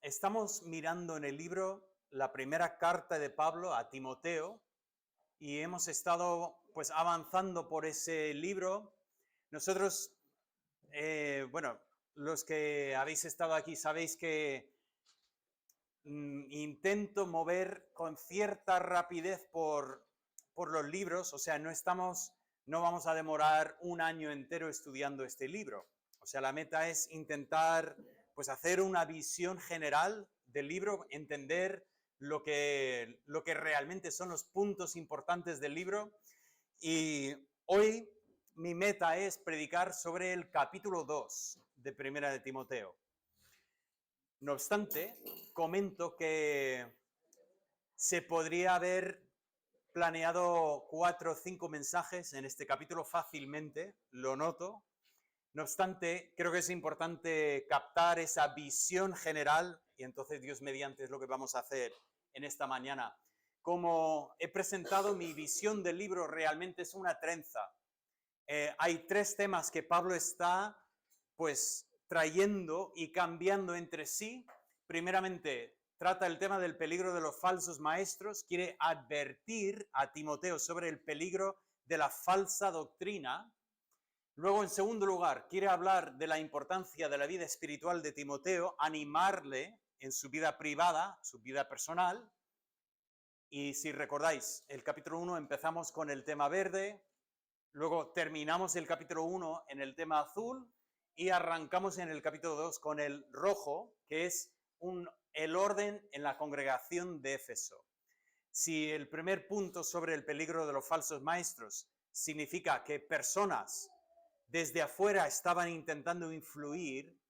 Estamos mirando en el libro la primera carta de Pablo a Timoteo y hemos estado pues avanzando por ese libro. Nosotros, los que habéis estado aquí sabéis que intento mover con cierta rapidez por los libros, o sea, no vamos a demorar un año entero estudiando este libro. O sea, la meta es intentar pues hacer una visión general del libro, entender lo que realmente son los puntos importantes del libro. Y hoy mi meta es predicar sobre el capítulo 2 de Primera de Timoteo. No obstante, comento que se podría haber planeado 4 o 5 mensajes en este capítulo fácilmente, lo noto. No obstante, creo que es importante captar esa visión general y entonces Dios mediante es lo que vamos a hacer en esta mañana. Como he presentado, mi visión del libro realmente es una trenza. Hay 3 temas que Pablo está pues trayendo y cambiando entre sí. Primeramente, trata el tema del peligro de los falsos maestros, quiere advertir a Timoteo sobre el peligro de la falsa doctrina. Luego, en segundo lugar, quiere hablar de la importancia de la vida espiritual de Timoteo, animarle en su vida privada, su vida personal. Y si recordáis, el capítulo 1 empezamos con el tema verde, luego terminamos el capítulo 1 en el tema azul y arrancamos en el capítulo 2 con el rojo, que es el orden en la congregación de Éfeso. Si el primer punto sobre el peligro de los falsos maestros significa que personas desde afuera estaban intentando influir,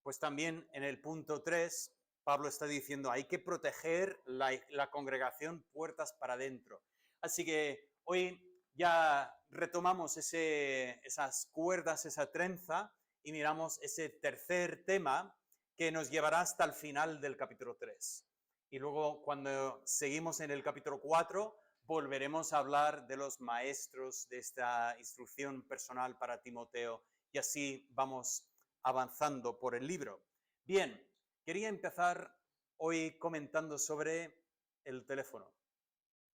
pues también en el punto 3 Pablo está diciendo hay que proteger la congregación puertas para adentro. Así que hoy ya retomamos esas cuerdas, esa trenza, y miramos ese tercer tema que nos llevará hasta el final del capítulo 3. Y luego, cuando seguimos en el capítulo 4, volveremos a hablar de los maestros de esta instrucción personal para Timoteo, y así vamos avanzando por el libro. Bien, quería empezar hoy comentando sobre el teléfono.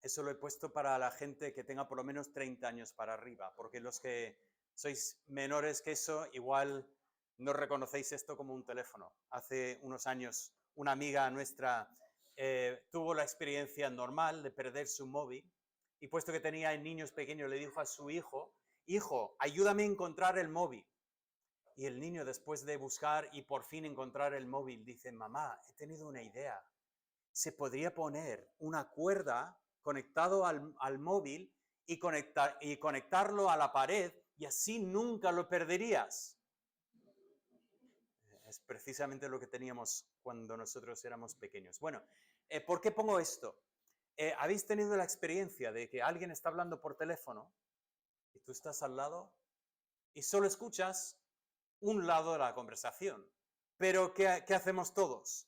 Eso lo he puesto para la gente que tenga por lo menos 30 años para arriba, porque los que sois menores que eso, igual no reconocéis esto como un teléfono. Hace unos años una amiga nuestra tuvo la experiencia normal de perder su móvil y puesto que tenía niños pequeños le dijo a su hijo, hijo, ayúdame a encontrar el móvil. Y el niño, después de buscar y por fin encontrar el móvil, dice, mamá, he tenido una idea. Se podría poner una cuerda conectado al móvil y conectarlo a la pared y así nunca lo perderías. Es precisamente lo que teníamos cuando nosotros éramos pequeños. Bueno, ¿por qué pongo esto? ¿Habéis tenido la experiencia de que alguien está hablando por teléfono y tú estás al lado y solo escuchas un lado de la conversación? Pero ¿qué hacemos todos?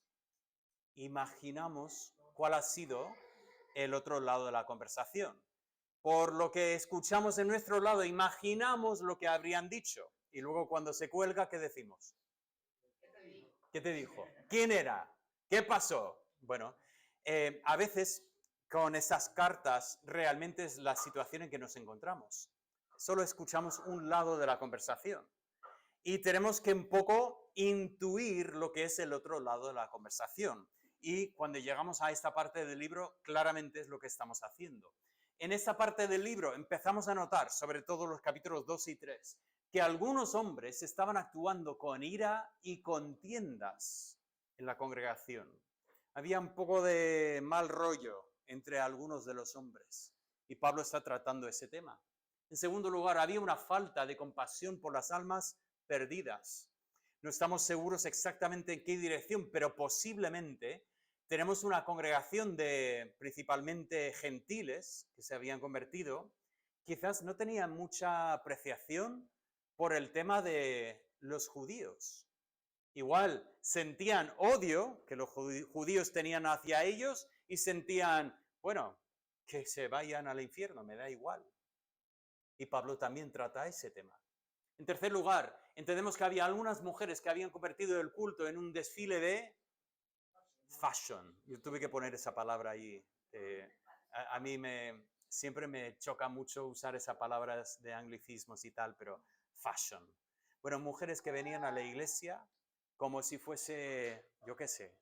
Imaginamos cuál ha sido el otro lado de la conversación. Por lo que escuchamos en nuestro lado, imaginamos lo que habrían dicho. Y luego cuando se cuelga, ¿qué decimos? ¿Qué te dijo? ¿Quién era? ¿Qué pasó? Bueno, a veces con esas cartas realmente es la situación en que nos encontramos. Solo escuchamos un lado de la conversación. Y tenemos que un poco intuir lo que es el otro lado de la conversación. Y cuando llegamos a esta parte del libro, claramente es lo que estamos haciendo. En esta parte del libro empezamos a notar, sobre todo los capítulos 2 y 3, que algunos hombres estaban actuando con ira y contiendas en la congregación. Había un poco de mal rollo entre algunos de los hombres. Y Pablo está tratando ese tema. En segundo lugar, había una falta de compasión por las almas perdidas. No estamos seguros exactamente en qué dirección, pero posiblemente tenemos una congregación de principalmente gentiles que se habían convertido, quizás no tenían mucha apreciación por el tema de los judíos. Igual sentían odio que los judíos tenían hacia ellos y sentían, bueno, que se vayan al infierno, me da igual. Y Pablo también trata ese tema. En tercer lugar, entendemos que había algunas mujeres que habían convertido el culto en un desfile de fashion. Yo tuve que poner esa palabra ahí. A mí siempre me choca mucho usar esas palabras de anglicismos y tal, pero fashion. Bueno, mujeres que venían a la iglesia como si fuese, yo qué sé,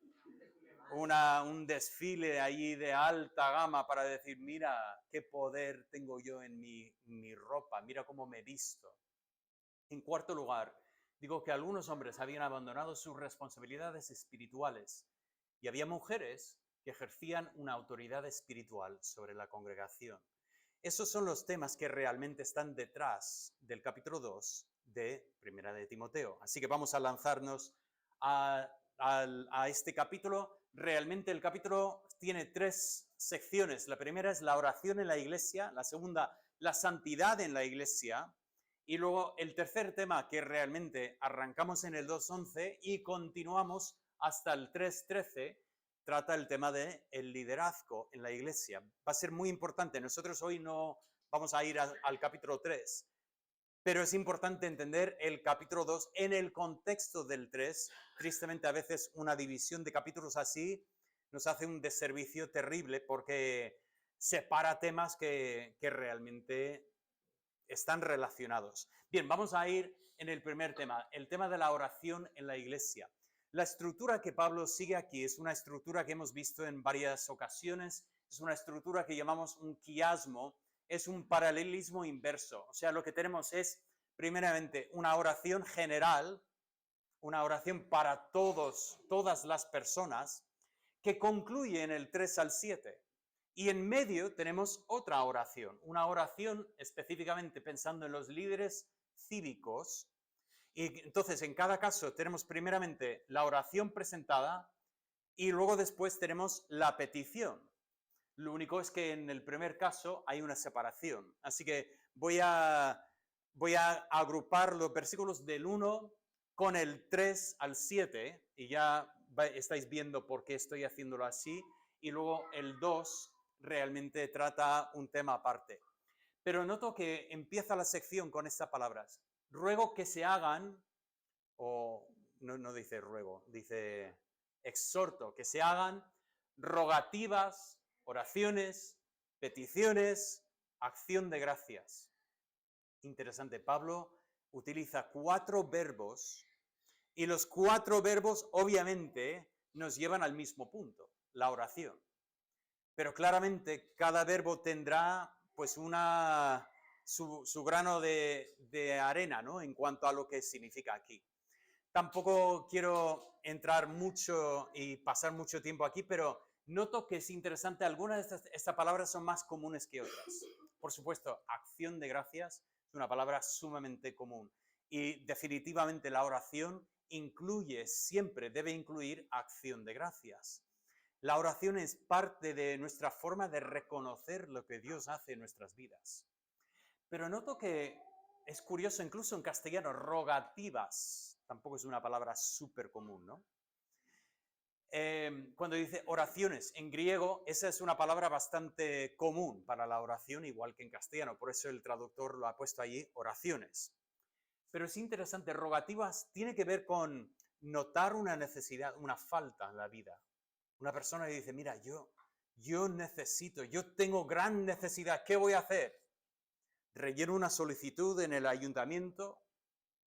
un desfile allí de alta gama para decir, mira qué poder tengo yo en mi ropa, mira cómo me visto. En cuarto lugar, digo que algunos hombres habían abandonado sus responsabilidades espirituales y había mujeres que ejercían una autoridad espiritual sobre la congregación. Esos son los temas que realmente están detrás del capítulo 2 de Primera de Timoteo. Así que vamos a lanzarnos a este capítulo. Realmente el capítulo tiene 3 secciones. La primera es la oración en la iglesia, la segunda, la santidad en la iglesia, y luego el tercer tema que realmente arrancamos en el 2.11 y continuamos hasta el 3.13, trata el tema del liderazgo en la iglesia. Va a ser muy importante. Nosotros hoy no vamos a ir al capítulo 3, pero es importante entender el capítulo 2 en el contexto del 3. Tristemente, a veces una división de capítulos así nos hace un deservicio terrible porque separa temas que realmente están relacionados. Bien, vamos a ir en el primer tema, el tema de la oración en la iglesia. La estructura que Pablo sigue aquí es una estructura que hemos visto en varias ocasiones, es una estructura que llamamos un quiasmo, es un paralelismo inverso. O sea, lo que tenemos es, primeramente, una oración general, una oración para todas las personas, que concluye en el 3 al 7. Y en medio tenemos otra oración, una oración específicamente pensando en los líderes cívicos. Y entonces, en cada caso, tenemos primeramente la oración presentada y luego después tenemos la petición. Lo único es que en el primer caso hay una separación. Así que voy a agrupar los versículos del 1 con el 3 al 7 y ya estáis viendo por qué estoy haciéndolo así. Y luego el 2 realmente trata un tema aparte. Pero noto que empieza la sección con estas palabras. Ruego que se hagan, o no dice ruego, dice exhorto, que se hagan rogativas, oraciones, peticiones, acción de gracias. Interesante, Pablo utiliza 4 verbos y los 4 verbos obviamente nos llevan al mismo punto, la oración. Pero claramente cada verbo tendrá pues su grano de arena, ¿no? En cuanto a lo que significa aquí. Tampoco quiero entrar mucho y pasar mucho tiempo aquí, pero noto que es interesante, algunas de estas palabras son más comunes que otras. Por supuesto, acción de gracias es una palabra sumamente común y definitivamente la oración siempre debe incluir acción de gracias. La oración es parte de nuestra forma de reconocer lo que Dios hace en nuestras vidas. Pero noto que es curioso, incluso en castellano, rogativas, tampoco es una palabra súper común, ¿no? Cuando dice oraciones, en griego, esa es una palabra bastante común para la oración, igual que en castellano, por eso el traductor lo ha puesto allí, oraciones. Pero es interesante, rogativas tiene que ver con notar una necesidad, una falta en la vida. Una persona que dice, mira, yo necesito, yo tengo gran necesidad, ¿qué voy a hacer? ¿Relleno una solicitud en el ayuntamiento?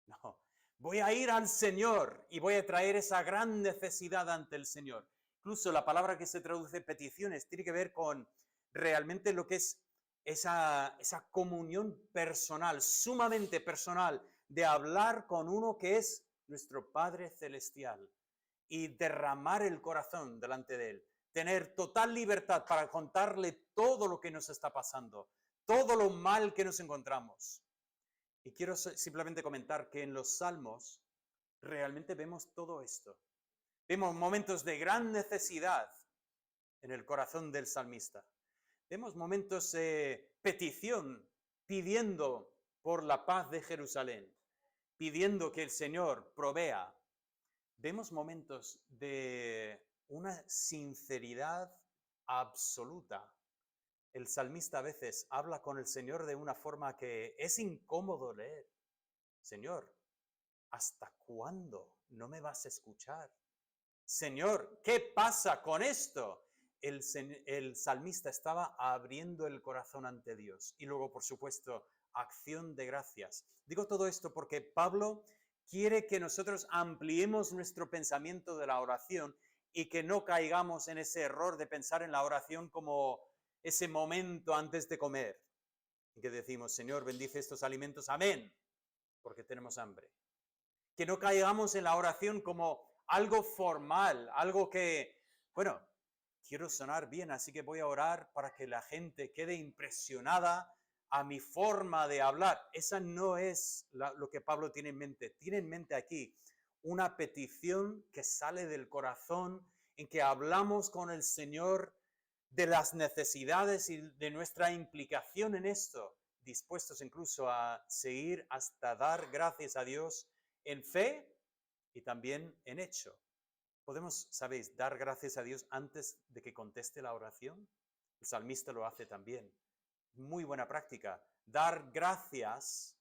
No, voy a ir al Señor y voy a traer esa gran necesidad ante el Señor. Incluso la palabra que se traduce peticiones tiene que ver con realmente lo que es esa comunión personal, sumamente personal, de hablar con uno que es nuestro Padre Celestial y derramar el corazón delante de Él. Tener total libertad para contarle todo lo que nos está pasando, todo lo mal que nos encontramos. Y quiero simplemente comentar que en los Salmos realmente vemos todo esto. Vemos momentos de gran necesidad en el corazón del salmista. Vemos momentos de petición, pidiendo por la paz de Jerusalén, pidiendo que el Señor provea. Vemos momentos de una sinceridad absoluta. El salmista a veces habla con el Señor de una forma que es incómodo leer. Señor, ¿hasta cuándo no me vas a escuchar? Señor, ¿qué pasa con esto? El salmista estaba abriendo el corazón ante Dios. Y luego, por supuesto, acción de gracias. Digo todo esto porque Pablo quiere que nosotros ampliemos nuestro pensamiento de la oración y que no caigamos en ese error de pensar en la oración como ese momento antes de comer. Y que decimos, Señor, bendice estos alimentos, amén, porque tenemos hambre. Que no caigamos en la oración como algo formal, algo que, bueno, quiero sonar bien, así que voy a orar para que la gente quede impresionada a mi forma de hablar. Esa no es lo que Pablo tiene en mente. Tiene en mente aquí una petición que sale del corazón, en que hablamos con el Señor de las necesidades y de nuestra implicación en esto, dispuestos incluso a seguir hasta dar gracias a Dios en fe y también en hecho. Podemos, sabéis, dar gracias a Dios antes de que conteste la oración. El salmista lo hace también. Muy buena práctica. Dar gracias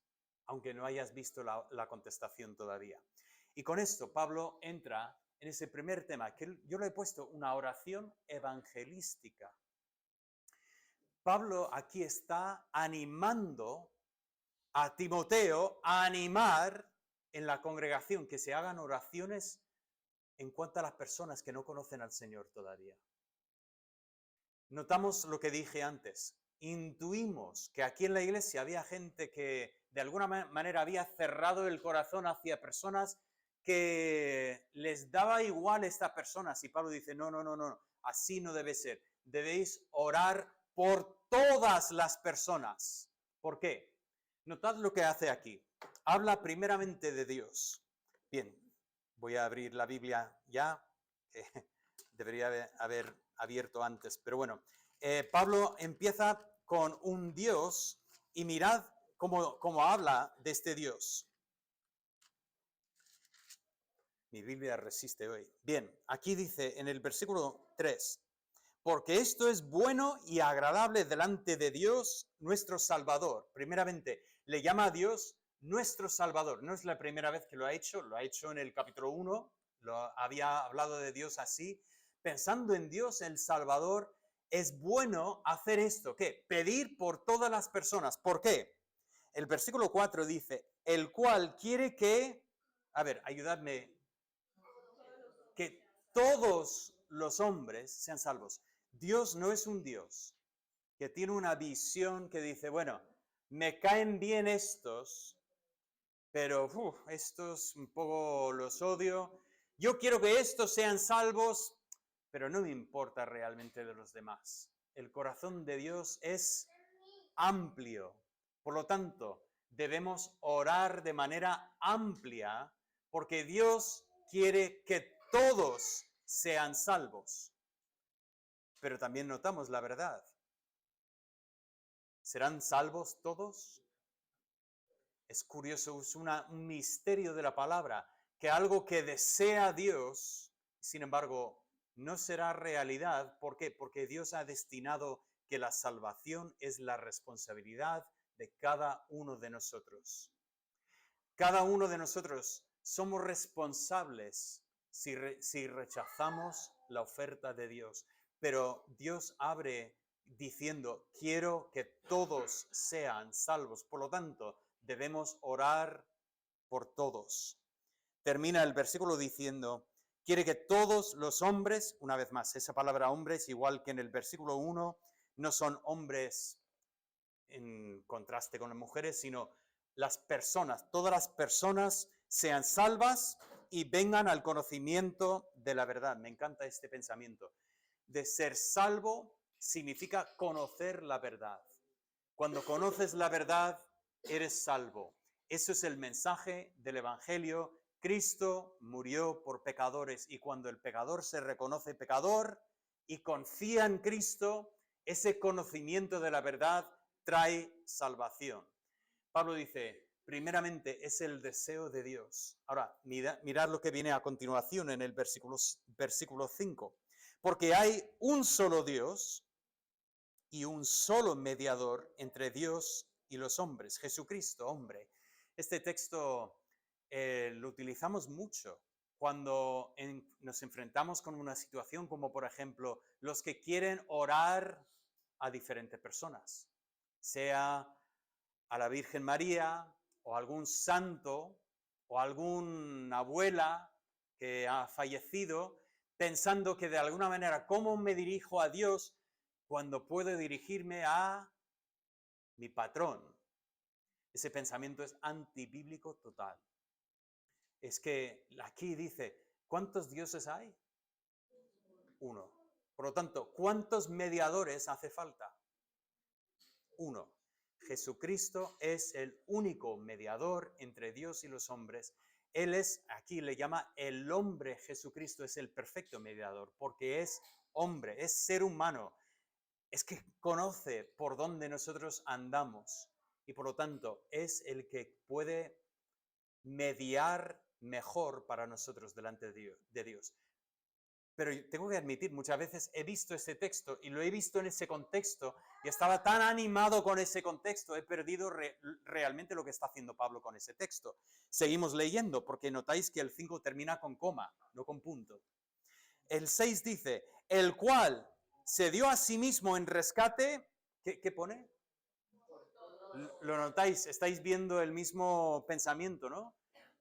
aunque no hayas visto la contestación todavía. Y con esto Pablo entra en ese primer tema, que yo le he puesto una oración evangelística. Pablo aquí está animando a Timoteo a animar en la congregación que se hagan oraciones en cuanto a las personas que no conocen al Señor todavía. Notamos lo que dije antes. Intuimos que aquí en la iglesia había gente que de alguna manera había cerrado el corazón hacia personas que les daba igual estas personas. Y Pablo dice, no, no, no, no, así no debe ser. Debéis orar por todas las personas. ¿Por qué? Notad lo que hace aquí. Habla primeramente de Dios. Bien, voy a abrir la Biblia ya, que debería haber abierto antes, pero bueno. Pablo empieza con un Dios y mirad cómo habla de este Dios. Mi Biblia resiste hoy. Bien, aquí dice en el versículo 3, porque esto es bueno y agradable delante de Dios, nuestro Salvador. Primeramente, le llama a Dios nuestro Salvador. No es la primera vez que lo ha hecho en el capítulo 1, lo había hablado de Dios así. Pensando en Dios, el Salvador, es bueno hacer esto, ¿qué? Pedir por todas las personas. ¿Por qué? El versículo 4 dice, el cual quiere que, a ver, ayudadme, que todos los hombres sean salvos. Dios no es un Dios que tiene una visión que dice, bueno, me caen bien estos, pero estos un poco los odio. Yo quiero que estos sean salvos, pero no me importa realmente de los demás. El corazón de Dios es amplio. Por lo tanto, debemos orar de manera amplia porque Dios quiere que todos sean salvos. Pero también notamos la verdad. ¿Serán salvos todos? Es curioso, es un misterio de la palabra, que algo que desea Dios, sin embargo, no será realidad. ¿Por qué? Porque Dios ha destinado que la salvación es la responsabilidad de cada uno de nosotros. Cada uno de nosotros somos responsables si rechazamos la oferta de Dios. Pero Dios abre diciendo, quiero que todos sean salvos. Por lo tanto, debemos orar por todos. Termina el versículo diciendo, quiere que todos los hombres, una vez más, esa palabra hombres, igual que en el versículo 1, no son hombres en contraste con las mujeres, sino las personas, todas las personas sean salvas y vengan al conocimiento de la verdad. Me encanta este pensamiento. De ser salvo significa conocer la verdad. Cuando conoces la verdad, eres salvo. Eso es el mensaje del Evangelio. Cristo murió por pecadores y cuando el pecador se reconoce pecador y confía en Cristo, ese conocimiento de la verdad trae salvación. Pablo dice, primeramente es el deseo de Dios. Ahora, mirad lo que viene a continuación en el versículo 5. Porque hay un solo Dios y un solo mediador entre Dios y los hombres, Jesucristo, hombre. Este texto lo utilizamos mucho cuando nos enfrentamos con una situación como, por ejemplo, los que quieren orar a diferentes personas, sea a la Virgen María o algún santo o alguna abuela que ha fallecido, pensando que de alguna manera, ¿cómo me dirijo a Dios cuando puedo dirigirme a mi patrón? Ese pensamiento es antibíblico total. Es que aquí dice, ¿cuántos dioses hay? Uno. Por lo tanto, ¿cuántos mediadores hace falta? Uno. Jesucristo es el único mediador entre Dios y los hombres. Él es, aquí le llama el hombre. Jesucristo es el perfecto mediador, porque es hombre, es ser humano, es que conoce por dónde nosotros andamos y por lo tanto es el que puede mediar mejor para nosotros delante de Dios. Pero tengo que admitir, muchas veces he visto ese texto y lo he visto en ese contexto y estaba tan animado con ese contexto, he perdido realmente lo que está haciendo Pablo con ese texto. Seguimos leyendo porque notáis que el 5 termina con coma, no con punto. El 6 dice, el cual se dio a sí mismo en rescate, ¿qué pone? Lo notáis, estáis viendo el mismo pensamiento, ¿no?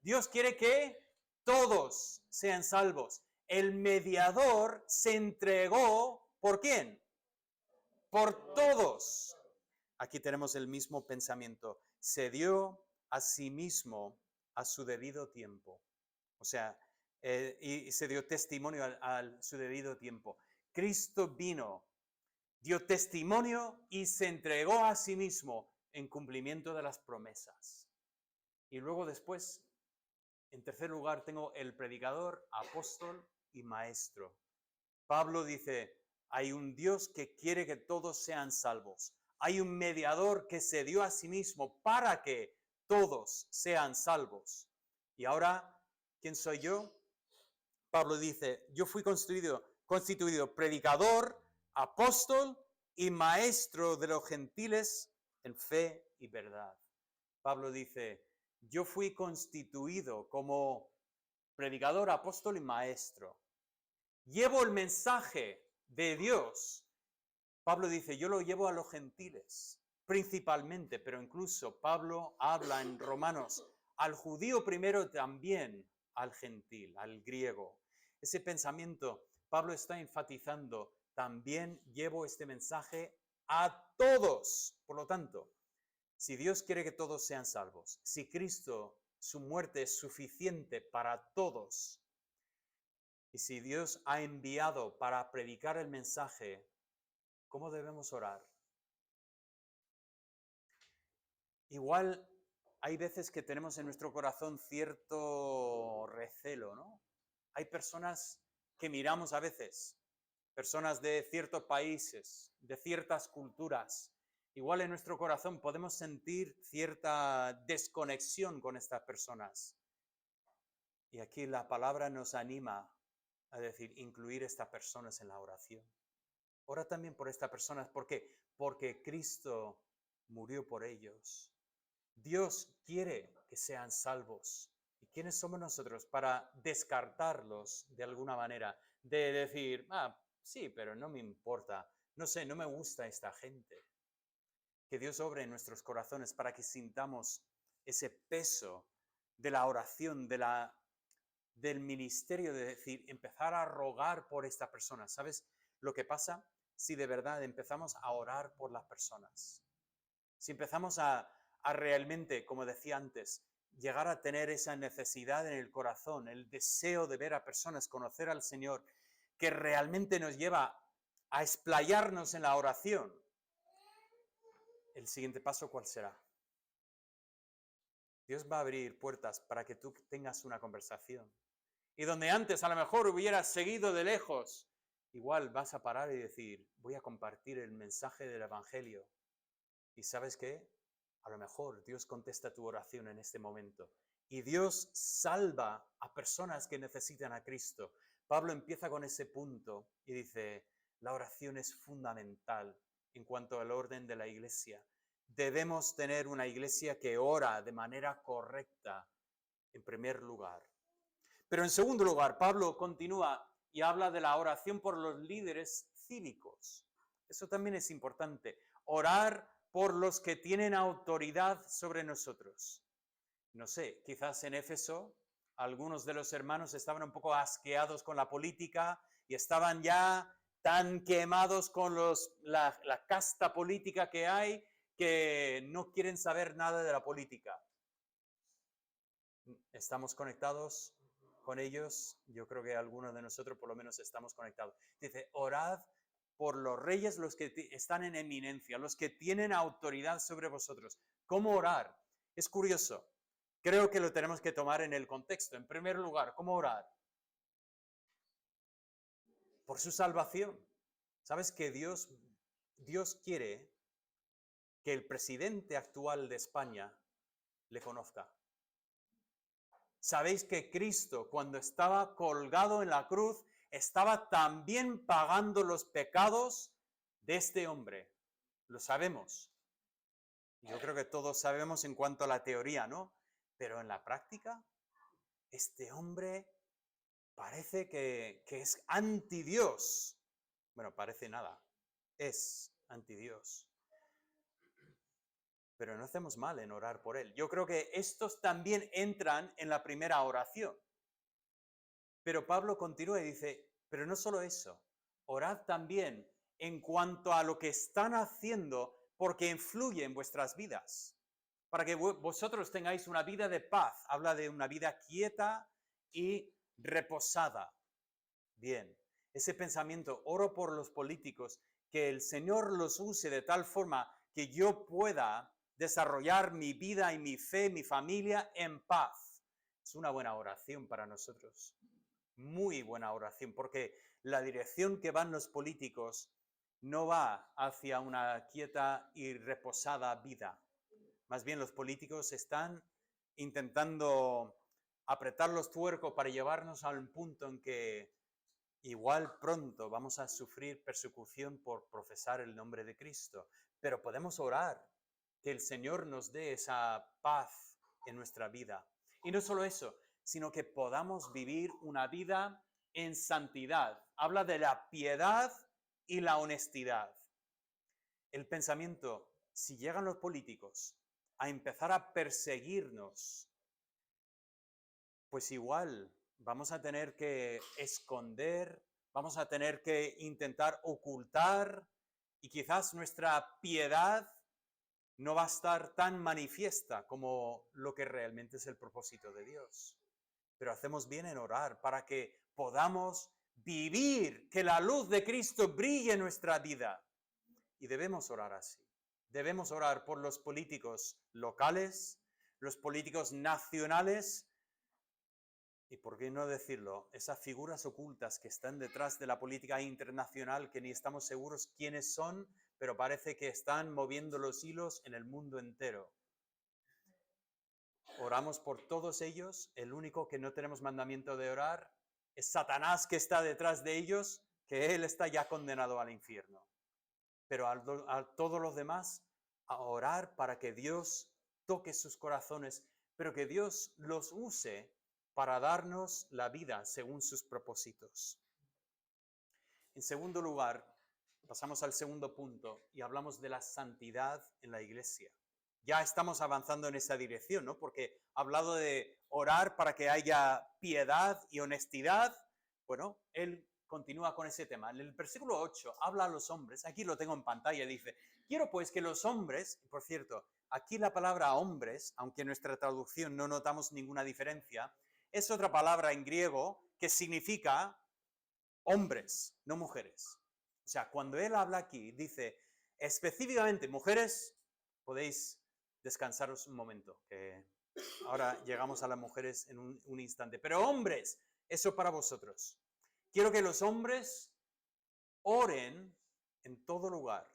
Dios quiere que todos sean salvos. El mediador se entregó, ¿por quién? Por todos. Aquí tenemos el mismo pensamiento. Se dio a sí mismo a su debido tiempo. O sea, y se dio testimonio a su debido tiempo. Cristo vino, dio testimonio y se entregó a sí mismo en cumplimiento de las promesas. Y luego después, en tercer lugar, tengo el predicador, apóstol y maestro. Pablo dice, hay un Dios que quiere que todos sean salvos. Hay un mediador que se dio a sí mismo para que todos sean salvos. Y ahora, ¿quién soy yo? Pablo dice, yo fui constituido predicador, apóstol y maestro de los gentiles en fe y verdad. Pablo dice, yo fui constituido como predicador, apóstol y maestro. Llevo el mensaje de Dios. Pablo dice, yo lo llevo a los gentiles, principalmente, pero incluso Pablo habla en Romanos, al judío primero, también al gentil, al griego. Ese pensamiento, Pablo está enfatizando, también llevo este mensaje a todos. Por lo tanto, si Dios quiere que todos sean salvos, si Cristo, su muerte es suficiente para todos, y si Dios ha enviado para predicar el mensaje, ¿cómo debemos orar? Igual hay veces que tenemos en nuestro corazón cierto recelo, ¿no? Hay personas que miramos a veces, personas de ciertos países, de ciertas culturas. Igual en nuestro corazón podemos sentir cierta desconexión con estas personas. Y aquí la palabra nos anima a decir, incluir estas personas en la oración. Ora también por estas personas. ¿Por qué? Porque Cristo murió por ellos. Dios quiere que sean salvos. ¿Y quiénes somos nosotros para descartarlos de alguna manera? De decir, sí, pero no me importa. No sé, no me gusta esta gente. Que Dios obre en nuestros corazones para que sintamos ese peso de la oración, del ministerio, de decir, empezar a rogar por esta persona. ¿Sabes lo que pasa? Si de verdad empezamos a orar por las personas. Si empezamos a realmente, como decía antes, llegar a tener esa necesidad en el corazón, el deseo de ver a personas, conocer al Señor, que realmente nos lleva a explayarnos en la oración, el siguiente paso, ¿cuál será? Dios va a abrir puertas para que tú tengas una conversación. Y donde antes a lo mejor hubieras seguido de lejos, igual vas a parar y decir, voy a compartir el mensaje del Evangelio. ¿Y sabes qué? A lo mejor Dios contesta tu oración en este momento. Y Dios salva a personas que necesitan a Cristo. Pablo empieza con ese punto y dice, la oración es fundamental en cuanto al orden de la iglesia. Debemos tener una iglesia que ora de manera correcta en primer lugar. Pero en segundo lugar, Pablo continúa y habla de la oración por los líderes cívicos. Eso también es importante. Orar por los que tienen autoridad sobre nosotros. No sé, quizás en Éfeso algunos de los hermanos estaban un poco asqueados con la política y estaban ya tan quemados con la casta política que hay que no quieren saber nada de la política. ¿Estamos conectados con ellos? Yo creo que algunos de nosotros por lo menos estamos conectados. Dice, orad por los reyes, los que están en eminencia, los que tienen autoridad sobre vosotros. ¿Cómo orar? Es curioso. Creo que lo tenemos que tomar en el contexto. En primer lugar, ¿cómo orar? Por su salvación. ¿Sabes que Dios quiere que el presidente actual de España le conozca? Sabéis que Cristo, cuando estaba colgado en la cruz, estaba también pagando los pecados de este hombre. Lo sabemos. Yo creo que todos sabemos en cuanto a la teoría, ¿no? Pero en la práctica, este hombre parece que es anti-Dios. Bueno, parece nada. Es anti-Dios. Pero no hacemos mal en orar por él. Yo creo que estos también entran en la primera oración. Pero Pablo continúa y dice, pero no solo eso, orad también en cuanto a lo que están haciendo porque influye en vuestras vidas, para que vosotros tengáis una vida de paz. Habla de una vida quieta y reposada. Bien, ese pensamiento, oro por los políticos, que el Señor los use de tal forma que yo pueda desarrollar mi vida y mi fe, mi familia en paz. Es una buena oración para nosotros. Muy buena oración, porque la dirección que van los políticos no va hacia una quieta y reposada vida. Más bien los políticos están intentando apretar los tuercos para llevarnos a un punto en que igual pronto vamos a sufrir persecución por profesar el nombre de Cristo, pero podemos orar que el Señor nos dé esa paz en nuestra vida. Y no solo eso, sino que podamos vivir una vida en santidad. Habla de la piedad y la honestidad. El pensamiento, si llegan los políticos a empezar a perseguirnos, pues igual vamos a tener que esconder, vamos a tener que intentar ocultar y quizás nuestra piedad no va a estar tan manifiesta como lo que realmente es el propósito de Dios. Pero hacemos bien en orar para que podamos vivir, que la luz de Cristo brille en nuestra vida. Y debemos orar así. Debemos orar por los políticos locales, los políticos nacionales, y por qué no decirlo, esas figuras ocultas que están detrás de la política internacional que ni estamos seguros quiénes son, pero parece que están moviendo los hilos en el mundo entero. Oramos por todos ellos. El único que no tenemos mandamiento de orar es Satanás, que está detrás de ellos, que él está ya condenado al infierno. Pero a todos los demás, a orar para que Dios toque sus corazones, pero que Dios los use para darnos la vida según sus propósitos. En segundo lugar, pasamos al segundo punto y hablamos de la santidad en la iglesia. Ya estamos avanzando en esa dirección, ¿no? Porque ha hablado de orar para que haya piedad y honestidad. Bueno, él continúa con ese tema. En el versículo 8 habla a los hombres, aquí lo tengo en pantalla, dice, quiero pues que los hombres, por cierto, aquí la palabra hombres, aunque en nuestra traducción no notamos ninguna diferencia, es otra palabra en griego que significa hombres, no mujeres. O sea, cuando él habla aquí, dice específicamente, mujeres, podéis descansaros un momento, que ahora llegamos a las mujeres en un instante. Pero hombres, eso para vosotros. Quiero que los hombres oren en todo lugar.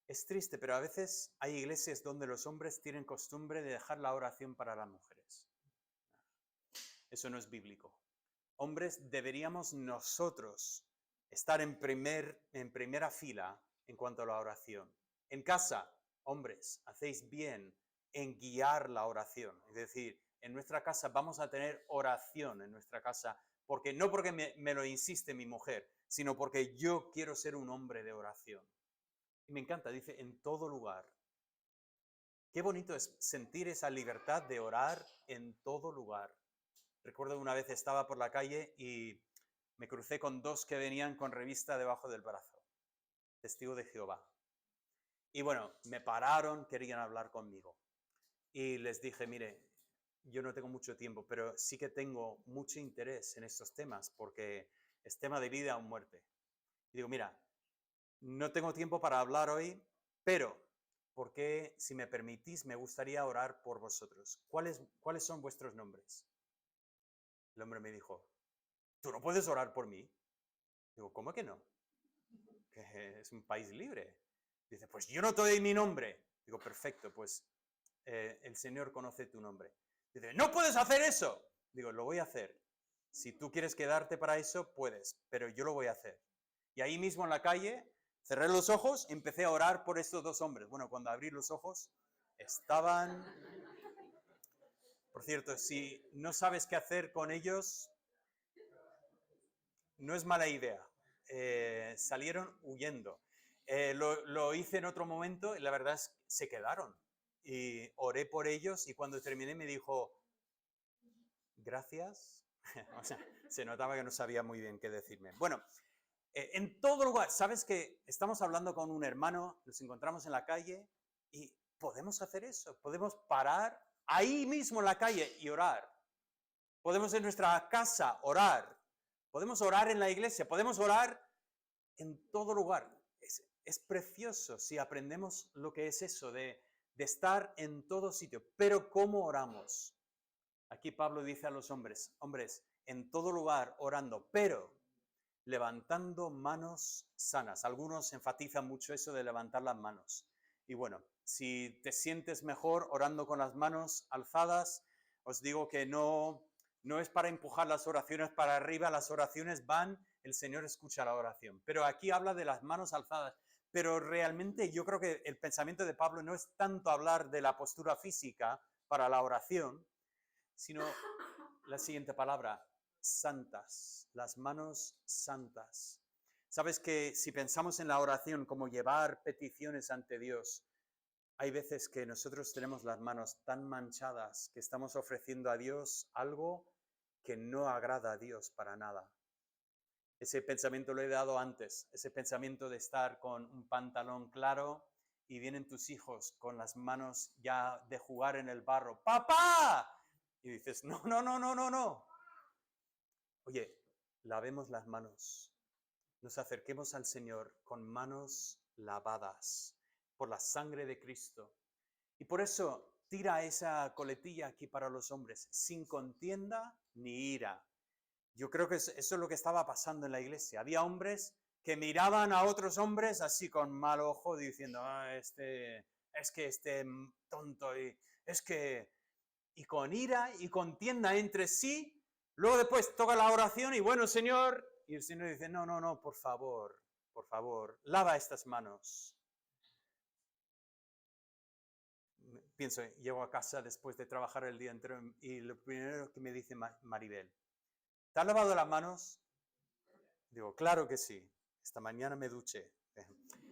Es triste, pero a veces hay iglesias donde los hombres tienen costumbre de dejar la oración para las mujeres. Eso no es bíblico. Hombres, deberíamos nosotros estar en primera fila en cuanto a la oración. En casa, hombres, hacéis bien en guiar la oración. Es decir, en nuestra casa vamos a tener oración en nuestra casa, porque no porque me lo insiste mi mujer, sino porque yo quiero ser un hombre de oración. Y me encanta, dice, en todo lugar. Qué bonito es sentir esa libertad de orar en todo lugar. Recuerdo una vez estaba por la calle y me crucé con dos que venían con revista debajo del brazo, testigo de Jehová. Y bueno, me pararon, querían hablar conmigo. Y les dije, mire, yo no tengo mucho tiempo, pero sí que tengo mucho interés en estos temas, porque es tema de vida o muerte. Y digo, mira, no tengo tiempo para hablar hoy, pero porque, si me permitís, me gustaría orar por vosotros. ¿Cuáles son vuestros nombres? El hombre me dijo, ¿tú no puedes orar por mí? Digo, ¿cómo que no? Que es un país libre. Dice, pues yo no te doy mi nombre. Digo, perfecto, pues el Señor conoce tu nombre. Dice, no puedes hacer eso. Digo, lo voy a hacer. Si tú quieres quedarte para eso, puedes, pero yo lo voy a hacer. Y ahí mismo en la calle, cerré los ojos, empecé a orar por estos dos hombres. Bueno, cuando abrí los ojos, estaban... Por cierto, si no sabes qué hacer con ellos, no es mala idea. Salieron huyendo. Lo hice en otro momento y la verdad es que se quedaron. Y oré por ellos y cuando terminé me dijo, gracias. O sea, se notaba que no sabía muy bien qué decirme. Bueno, en todo lugar, sabes que estamos hablando con un hermano, nos encontramos en la calle y podemos hacer eso. Podemos parar ahí mismo en la calle y orar. Podemos en nuestra casa orar. Podemos orar en la iglesia. Podemos orar en todo lugar. Es precioso si aprendemos lo que es eso de estar en todo sitio. Pero ¿cómo oramos? Aquí Pablo dice a los hombres, hombres, en todo lugar orando, pero levantando manos sanas. Algunos enfatizan mucho eso de levantar las manos. Y bueno, si te sientes mejor orando con las manos alzadas, os digo que no es para empujar las oraciones para arriba, las oraciones van, el Señor escucha la oración. Pero aquí habla de las manos alzadas. Pero realmente yo creo que el pensamiento de Pablo no es tanto hablar de la postura física para la oración, sino la siguiente palabra, santas, las manos santas. Sabes que si pensamos en la oración como llevar peticiones ante Dios, hay veces que nosotros tenemos las manos tan manchadas que estamos ofreciendo a Dios algo que no agrada a Dios para nada. Ese pensamiento lo he dado antes, ese pensamiento de estar con un pantalón claro y vienen tus hijos con las manos ya de jugar en el barro. ¡Papá! Y dices, no, no, no, no, no, no. Oye, lavemos las manos. Nos acerquemos al Señor con manos lavadas por la sangre de Cristo. Y por eso tira esa coletilla aquí para los hombres, sin contienda ni ira. Yo creo que eso es lo que estaba pasando en la iglesia. Había hombres que miraban a otros hombres así con mal ojo, diciendo, es que este tonto, y con ira y contienda entre sí. Luego después toca la oración y bueno, Señor, y el Señor dice, no, no, no, por favor, lava estas manos. Pienso, llego a casa después de trabajar el día entero y lo primero que me dice Maribel, ¿te has lavado las manos? Digo, claro que sí, esta mañana me duché.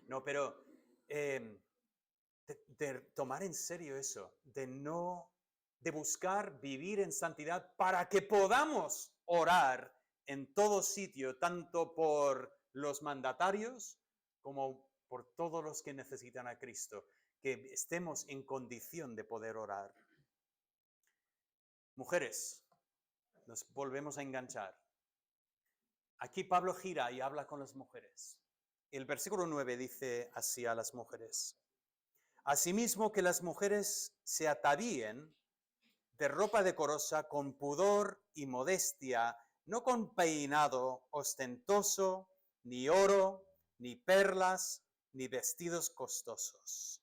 No, pero de tomar en serio eso, de buscar vivir en santidad para que podamos orar en todo sitio, tanto por los mandatarios como por todos los que necesitan a Cristo, que estemos en condición de poder orar. Mujeres, nos volvemos a enganchar. Aquí Pablo gira y habla con las mujeres. El versículo 9 dice así a las mujeres: asimismo que las mujeres se atavíen de ropa decorosa con pudor y modestia, no con peinado ostentoso, ni oro, ni perlas, ni vestidos costosos,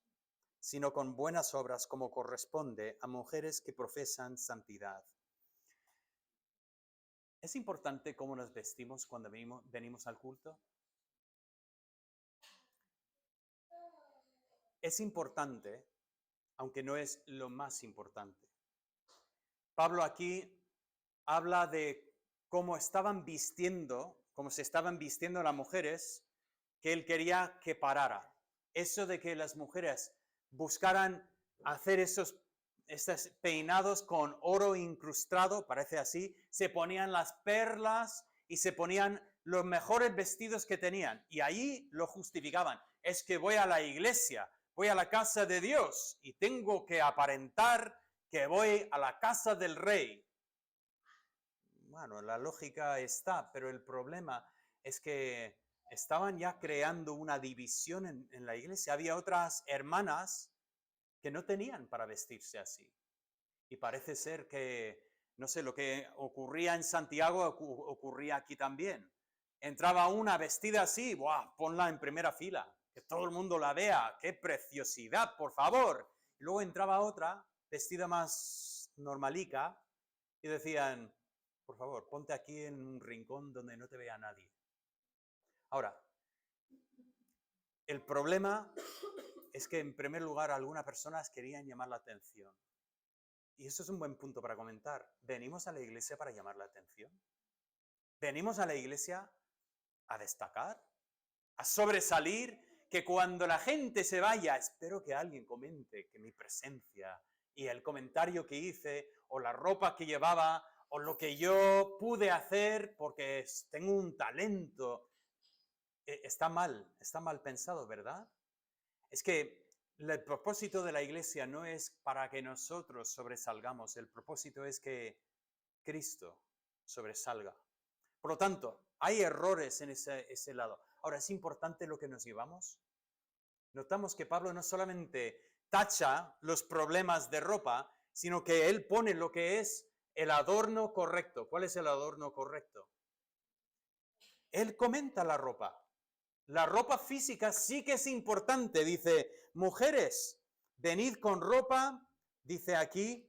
sino con buenas obras como corresponde a mujeres que profesan santidad. ¿Es importante cómo nos vestimos cuando venimos al culto? Es importante, aunque no es lo más importante. Pablo aquí habla de cómo cómo se estaban vistiendo las mujeres, que él quería que parara. Eso de que las mujeres buscaran hacer estos peinados con oro incrustado, parece así, se ponían las perlas y se ponían los mejores vestidos que tenían. Y ahí lo justificaban. Es que voy a la iglesia, voy a la casa de Dios y tengo que aparentar que voy a la casa del rey. Bueno, la lógica está, pero el problema es que estaban ya creando una división en la iglesia. Había otras hermanas que no tenían para vestirse así. Y parece ser que, no sé, lo que ocurría en Santiago ocurría aquí también. Entraba una vestida así, ¡buah! Ponla en primera fila, que todo el mundo la vea, qué preciosidad, por favor. Y luego entraba otra, vestida más normalica, y decían, por favor, ponte aquí en un rincón donde no te vea nadie. Ahora, el problema es que en primer lugar algunas personas querían llamar la atención. Y eso es un buen punto para comentar. ¿Venimos a la iglesia para llamar la atención? ¿Venimos a la iglesia a destacar? ¿A sobresalir? Que cuando la gente se vaya, espero que alguien comente que mi presencia y el comentario que hice, o la ropa que llevaba, o lo que yo pude hacer porque tengo un talento, está mal pensado, ¿verdad? Es que el propósito de la iglesia no es para que nosotros sobresalgamos, el propósito es que Cristo sobresalga. Por lo tanto, hay errores en ese lado. Ahora, ¿es importante lo que nos llevamos? Notamos que Pablo no solamente tacha los problemas de ropa, sino que él pone lo que es el adorno correcto. ¿Cuál es el adorno correcto? Él comenta la ropa. La ropa física sí que es importante. Dice, mujeres, venid con ropa, dice aquí,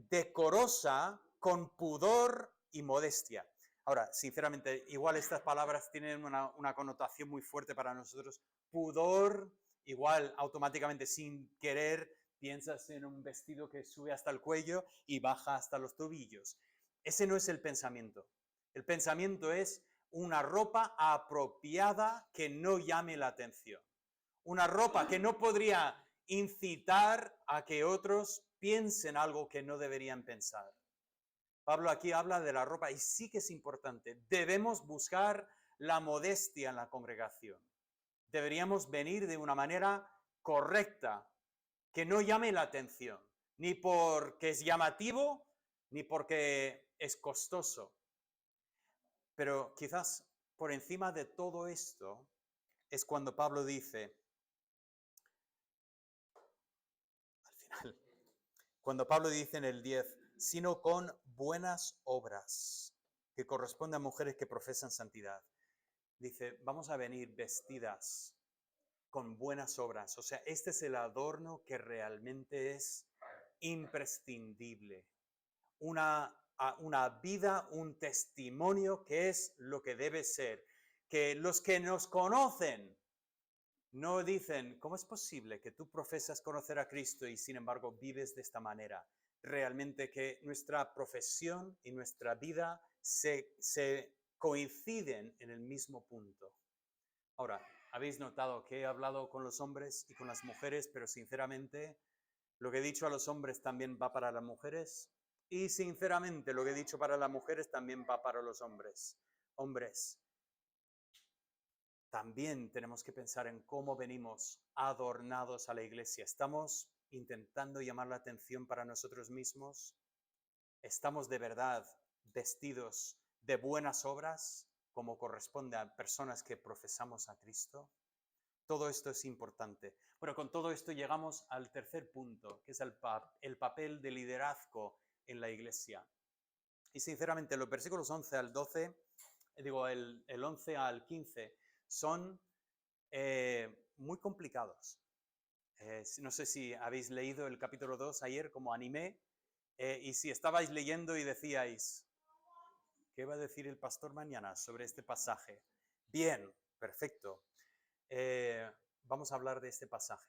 decorosa, con pudor y modestia. Ahora, sinceramente, igual estas palabras tienen una connotación muy fuerte para nosotros. Pudor, igual automáticamente sin querer piensas en un vestido que sube hasta el cuello y baja hasta los tobillos. Ese no es el pensamiento. El pensamiento es una ropa apropiada que no llame la atención. Una ropa que no podría incitar a que otros piensen algo que no deberían pensar. Pablo aquí habla de la ropa y sí que es importante. Debemos buscar la modestia en la congregación. Deberíamos venir de una manera correcta, que no llame la atención, ni porque es llamativo, ni porque es costoso. Pero quizás por encima de todo esto es cuando Pablo dice, al final, cuando Pablo dice en el 10, sino con buenas obras, que corresponde a mujeres que profesan santidad. Dice, vamos a venir vestidas con buenas obras. O sea, este es el adorno que realmente es imprescindible. Una vida, un testimonio que es lo que debe ser. Que los que nos conocen no dicen, ¿cómo es posible que tú profesas conocer a Cristo y sin embargo vives de esta manera? Realmente que nuestra profesión y nuestra vida se coinciden en el mismo punto. Ahora, habéis notado que he hablado con los hombres y con las mujeres, pero sinceramente lo que he dicho a los hombres también va para las mujeres y sinceramente lo que he dicho para las mujeres también va para los hombres. Hombres, también tenemos que pensar en cómo venimos adornados a la iglesia. ¿Estamos intentando llamar la atención para nosotros mismos? ¿Estamos de verdad vestidos de buenas obras como corresponde a personas que profesamos a Cristo? Todo esto es importante. Bueno, con todo esto llegamos al tercer punto, que es el papel de liderazgo en la iglesia. Y sinceramente, los versículos 11 al 12, el 11 al 15, son muy complicados. No sé si habéis leído el capítulo 2 ayer como animé, y si estabais leyendo y decíais, ¿qué va a decir el pastor mañana sobre este pasaje? Bien, perfecto. Vamos a hablar de este pasaje.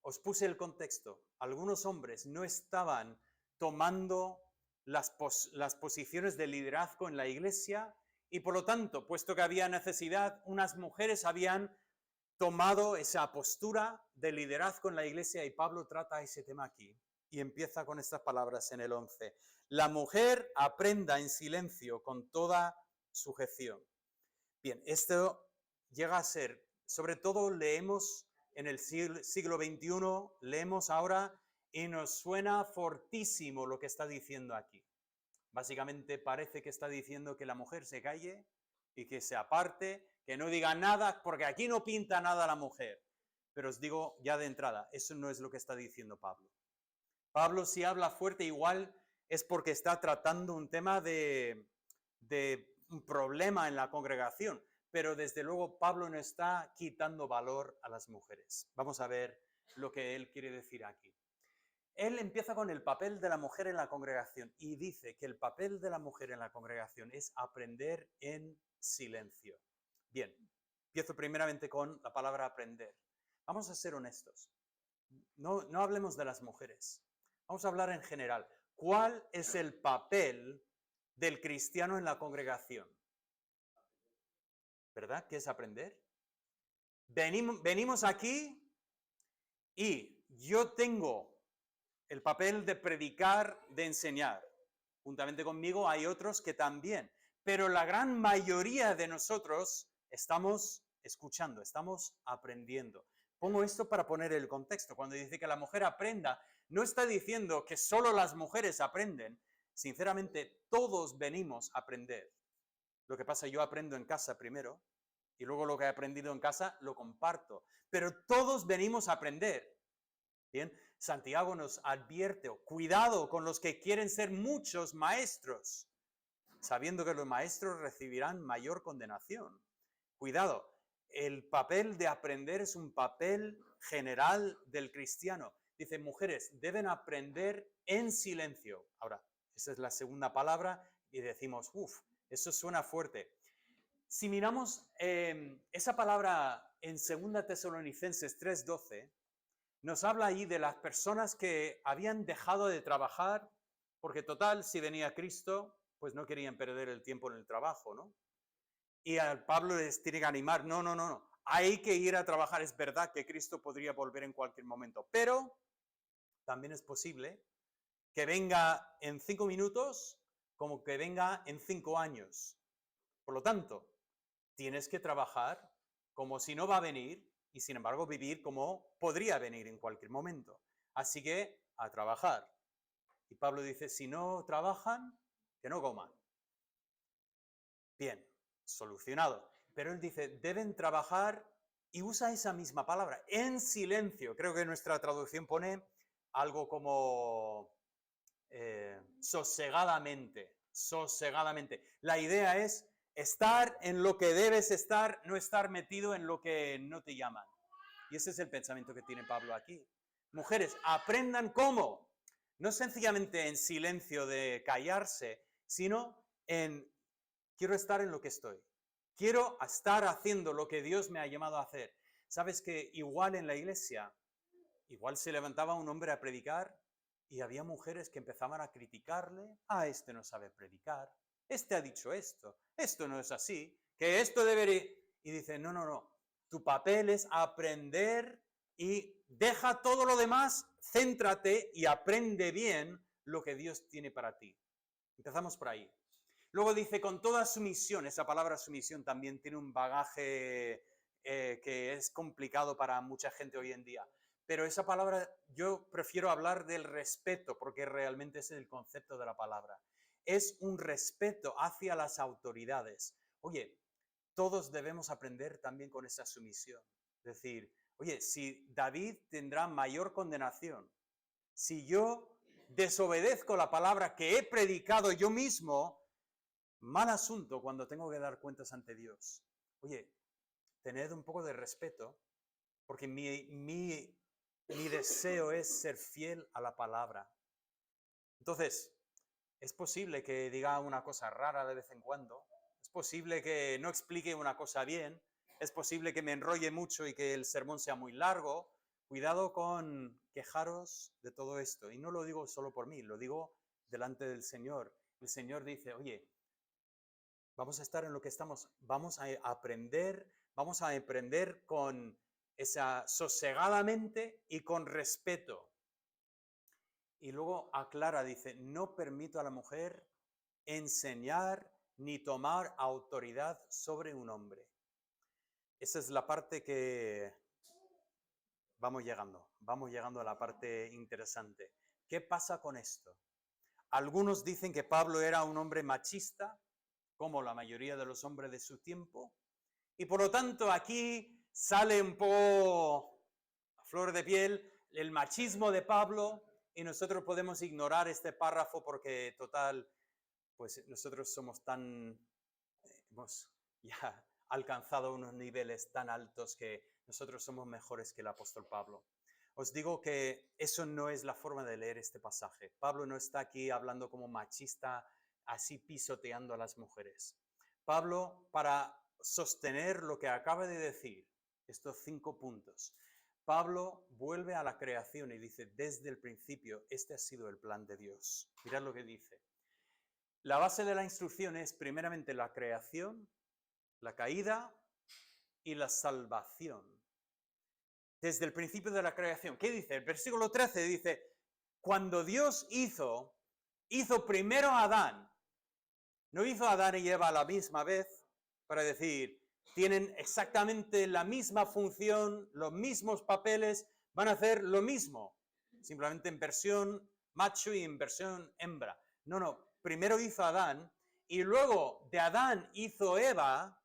Os puse el contexto. Algunos hombres no estaban tomando las posiciones de liderazgo en la iglesia y por lo tanto, puesto que había necesidad, unas mujeres habían tomado esa postura de liderazgo en la iglesia y Pablo trata ese tema aquí y empieza con estas palabras en el 11. La mujer aprenda en silencio con toda sujeción. Bien, esto llega a ser, sobre todo leemos en el siglo XXI, leemos ahora y nos suena fortísimo lo que está diciendo aquí. Básicamente parece que está diciendo que la mujer se calle y que se aparte, que no diga nada, porque aquí no pinta nada la mujer. Pero os digo ya de entrada, eso no es lo que está diciendo Pablo. Pablo, si habla fuerte, igual es porque está tratando un tema de un problema en la congregación, pero desde luego Pablo no está quitando valor a las mujeres. Vamos a ver lo que él quiere decir aquí. Él empieza con el papel de la mujer en la congregación y dice que el papel de la mujer en la congregación es aprender en silencio. Bien, empiezo primeramente con la palabra aprender. Vamos a ser honestos. No hablemos de las mujeres. Vamos a hablar en general. ¿Cuál es el papel del cristiano en la congregación? ¿Verdad? ¿Qué es aprender? Venimos aquí y yo tengo el papel de predicar, de enseñar. Juntamente conmigo hay otros que también. Pero la gran mayoría de nosotros estamos escuchando, estamos aprendiendo. Pongo esto para poner el contexto. Cuando dice que la mujer aprenda, no está diciendo que solo las mujeres aprenden. Sinceramente, todos venimos a aprender. Lo que pasa, yo aprendo en casa primero y luego lo que he aprendido en casa lo comparto. Pero todos venimos a aprender. Bien, Santiago nos advierte, cuidado con los que quieren ser muchos maestros, sabiendo que los maestros recibirán mayor condenación. Cuidado, el papel de aprender es un papel general del cristiano. Dice, mujeres deben aprender en silencio. Ahora, esa es la segunda palabra y decimos, eso suena fuerte. Si miramos esa palabra en 2 Tesalonicenses 3:12, nos habla ahí de las personas que habían dejado de trabajar, porque total, si venía Cristo, pues no querían perder el tiempo en el trabajo, ¿no? Y al Pablo les tiene que animar, no, hay que ir a trabajar. Es verdad que Cristo podría volver en cualquier momento, pero también es posible que venga en 5 minutos como que venga en 5 años. Por lo tanto, tienes que trabajar como si no va a venir y sin embargo vivir como podría venir en cualquier momento. Así que a trabajar. Y Pablo dice, si no trabajan, que no coman. Bien, solucionado. Pero él dice, deben trabajar y usa esa misma palabra, en silencio. Creo que nuestra traducción pone algo como sosegadamente, sosegadamente. La idea es estar en lo que debes estar, no estar metido en lo que no te llaman. Y ese es el pensamiento que tiene Pablo aquí. Mujeres, aprendan cómo. No sencillamente en silencio de callarse, sino en quiero estar en lo que estoy. Quiero estar haciendo lo que Dios me ha llamado a hacer. ¿Sabes que igual en la iglesia, igual se levantaba un hombre a predicar y había mujeres que empezaban a criticarle? Este no sabe predicar, este ha dicho esto no es así, que esto debería... Y dice, no, tu papel es aprender y deja todo lo demás, céntrate y aprende bien lo que Dios tiene para ti. Empezamos por ahí. Luego dice, con toda sumisión, esa palabra sumisión también tiene un bagaje que es complicado para mucha gente hoy en día. Pero esa palabra, yo prefiero hablar del respeto, porque realmente ese es el concepto de la palabra. Es un respeto hacia las autoridades. Oye, todos debemos aprender también con esa sumisión. Es decir, oye, si David tendrá mayor condenación, si yo desobedezco la palabra que he predicado yo mismo, mal asunto cuando tengo que dar cuentas ante Dios. Oye, tened un poco de respeto, porque mi deseo es ser fiel a la palabra. Entonces, es posible que diga una cosa rara de vez en cuando, es posible que no explique una cosa bien, es posible que me enrolle mucho y que el sermón sea muy largo, Cuidado con quejaros de todo esto. Y no lo digo solo por mí, lo digo delante del Señor. El Señor dice, oye, vamos a estar en lo que estamos, vamos a aprender con esa sosegadamente y con respeto. Y luego aclara, dice, no permito a la mujer enseñar ni tomar autoridad sobre un hombre. Esa es la parte que vamos llegando a la parte interesante. ¿Qué pasa con esto? Algunos dicen que Pablo era un hombre machista, como la mayoría de los hombres de su tiempo, y por lo tanto aquí sale un poco a flor de piel el machismo de Pablo y nosotros podemos ignorar este párrafo porque total, pues nosotros somos hemos ya alcanzado unos niveles tan altos que nosotros somos mejores que el apóstol Pablo. Os digo que eso no es la forma de leer este pasaje. Pablo no está aquí hablando como machista, así pisoteando a las mujeres. Pablo, para sostener lo que acaba de decir, estos 5 puntos, Pablo vuelve a la creación y dice, desde el principio, este ha sido el plan de Dios. Mirad lo que dice. La base de la instrucción es primeramente la creación, la caída y la salvación. Desde el principio de la creación. ¿Qué dice? El versículo 13 dice, cuando Dios hizo primero a Adán. No hizo a Adán y Eva a la misma vez para decir, tienen exactamente la misma función, los mismos papeles, van a hacer lo mismo. Simplemente en versión macho y en versión hembra. No, primero hizo a Adán y luego de Adán hizo Eva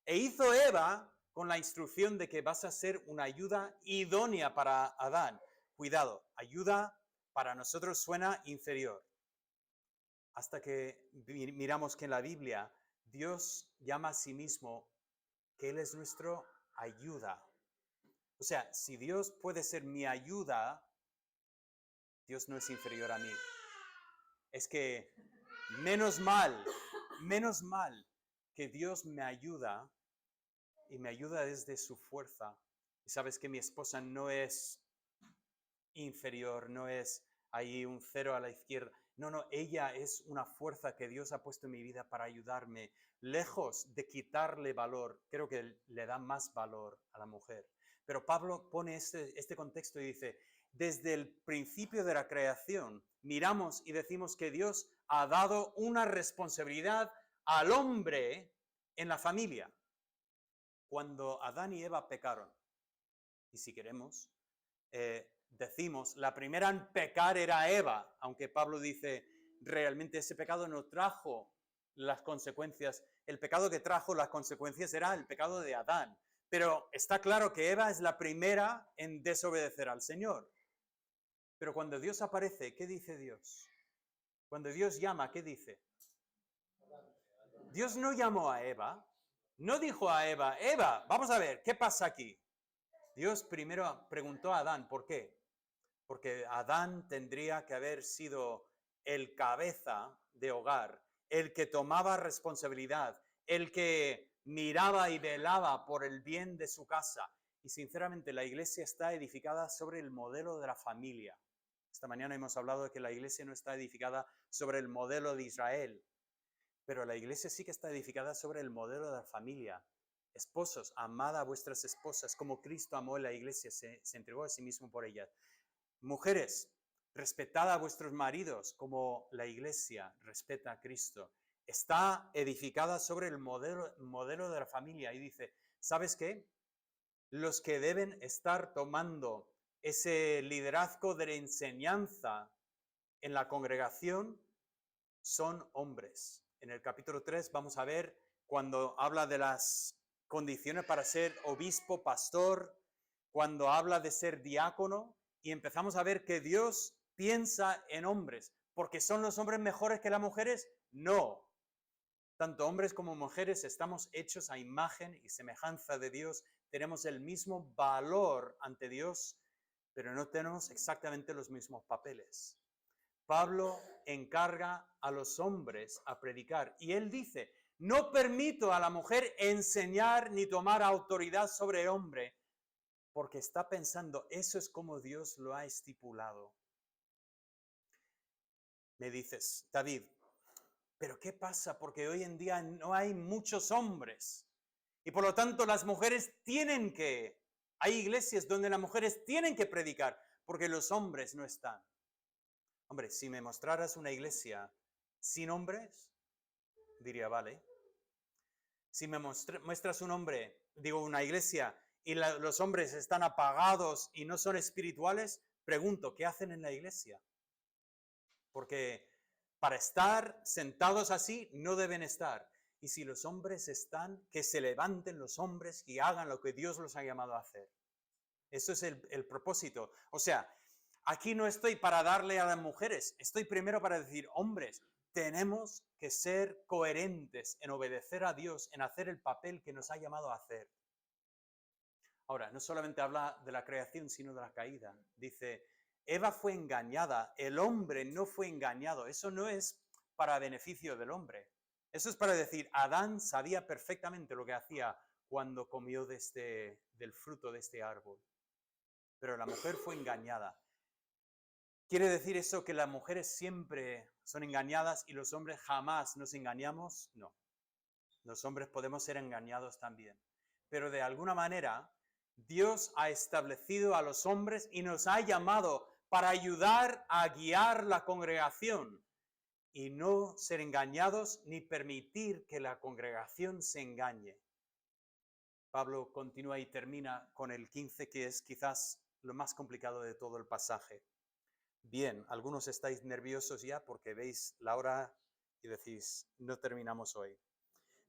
e hizo Eva con la instrucción de que vas a ser una ayuda idónea para Adán. Cuidado, ayuda para nosotros suena inferior. Hasta que miramos que en la Biblia Dios llama a sí mismo que Él es nuestro ayuda. O sea, si Dios puede ser mi ayuda, Dios no es inferior a mí. Es que menos mal que Dios me ayuda y me ayuda desde su fuerza. Y sabes que mi esposa no es inferior, no es ahí un 0 a la izquierda. No, ella es una fuerza que Dios ha puesto en mi vida para ayudarme. Lejos de quitarle valor, creo que le da más valor a la mujer. Pero Pablo pone este contexto y dice, desde el principio de la creación, miramos y decimos que Dios ha dado una responsabilidad al hombre en la familia. Cuando Adán y Eva pecaron, y si queremos, decimos, la primera en pecar era Eva, aunque Pablo dice, realmente ese pecado no trajo las consecuencias, el pecado que trajo las consecuencias era el pecado de Adán, pero está claro que Eva es la primera en desobedecer al Señor. Pero cuando Dios aparece, ¿qué dice Dios? Cuando Dios llama, ¿qué dice? Dios no llamó a Eva, no dijo a Eva, Eva, vamos a ver, ¿qué pasa aquí? Dios primero preguntó a Adán, ¿por qué? Porque Adán tendría que haber sido el cabeza de hogar, el que tomaba responsabilidad, el que miraba y velaba por el bien de su casa. Y sinceramente la iglesia está edificada sobre el modelo de la familia. Esta mañana hemos hablado de que la iglesia no está edificada sobre el modelo de Israel, pero la iglesia sí que está edificada sobre el modelo de la familia. Esposos, amad a vuestras esposas como Cristo amó a la iglesia, se entregó a sí mismo por ellas. Mujeres, respetad a vuestros maridos como la iglesia respeta a Cristo. Está edificada sobre el modelo de la familia y dice, ¿sabes qué? Los que deben estar tomando ese liderazgo de enseñanza en la congregación son hombres. En el capítulo 3 vamos a ver cuando habla de las condiciones para ser obispo, pastor, cuando habla de ser diácono, y empezamos a ver que Dios piensa en hombres. ¿Porque son los hombres mejores que las mujeres? No. Tanto hombres como mujeres estamos hechos a imagen y semejanza de Dios, tenemos el mismo valor ante Dios, pero no tenemos exactamente los mismos papeles. Pablo encarga a los hombres a predicar y él dice, no permito a la mujer enseñar ni tomar autoridad sobre el hombre, porque está pensando, eso es como Dios lo ha estipulado. Me dices, David, ¿pero qué pasa? Porque hoy en día no hay muchos hombres. Y por lo tanto las mujeres hay iglesias donde las mujeres tienen que predicar, porque los hombres no están. Hombre, si me mostraras una iglesia sin hombres, diría, vale. Si me muestras una iglesia y los hombres están apagados y no son espirituales, pregunto, ¿qué hacen en la iglesia? Porque para estar sentados así no deben estar. Y si los hombres están, que se levanten los hombres y hagan lo que Dios los ha llamado a hacer. Eso es el propósito. O sea, aquí no estoy para darle a las mujeres, estoy primero para decir, hombres, tenemos que ser coherentes en obedecer a Dios, en hacer el papel que nos ha llamado a hacer. Ahora, no solamente habla de la creación, sino de la caída. Dice, Eva fue engañada, el hombre no fue engañado. Eso no es para beneficio del hombre. Eso es para decir, Adán sabía perfectamente lo que hacía cuando comió del fruto de este árbol. Pero la mujer fue engañada. ¿Quiere decir eso que las mujeres siempre son engañadas y los hombres jamás nos engañamos? No. Los hombres podemos ser engañados también. Pero de alguna manera, Dios ha establecido a los hombres y nos ha llamado para ayudar a guiar la congregación y no ser engañados ni permitir que la congregación se engañe. Pablo continúa y termina con el 15, que es quizás lo más complicado de todo el pasaje. Bien, algunos estáis nerviosos ya porque veis la hora y decís, no terminamos hoy.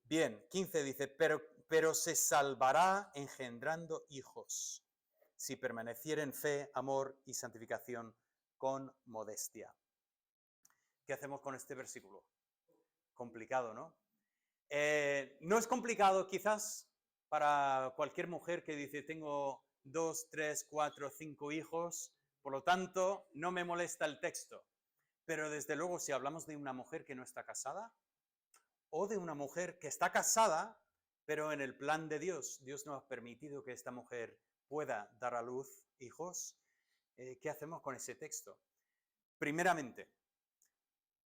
Bien, 15 dice, pero se salvará engendrando hijos, si permaneciera en fe, amor y santificación con modestia. ¿Qué hacemos con este versículo? Complicado, ¿no? No es complicado quizás para cualquier mujer que dice, tengo 2, 3, 4, 5 hijos, por lo tanto, no me molesta el texto. Pero desde luego, si hablamos de una mujer que no está casada, o de una mujer que está casada, pero en el plan de Dios, Dios no ha permitido que esta mujer pueda dar a luz hijos, ¿qué hacemos con ese texto? Primeramente,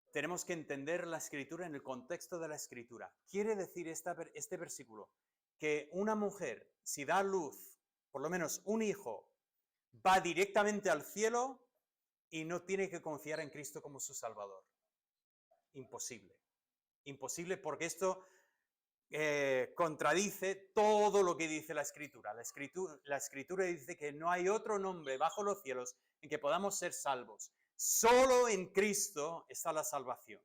tenemos que entender la escritura en el contexto de la escritura. Quiere decir este versículo que una mujer, si da a luz por lo menos un hijo, va directamente al cielo y no tiene que confiar en Cristo como su Salvador. Imposible. Imposible porque esto contradice todo lo que dice la Escritura. La Escritura dice que no hay otro nombre bajo los cielos en que podamos ser salvos. Solo en Cristo está la salvación.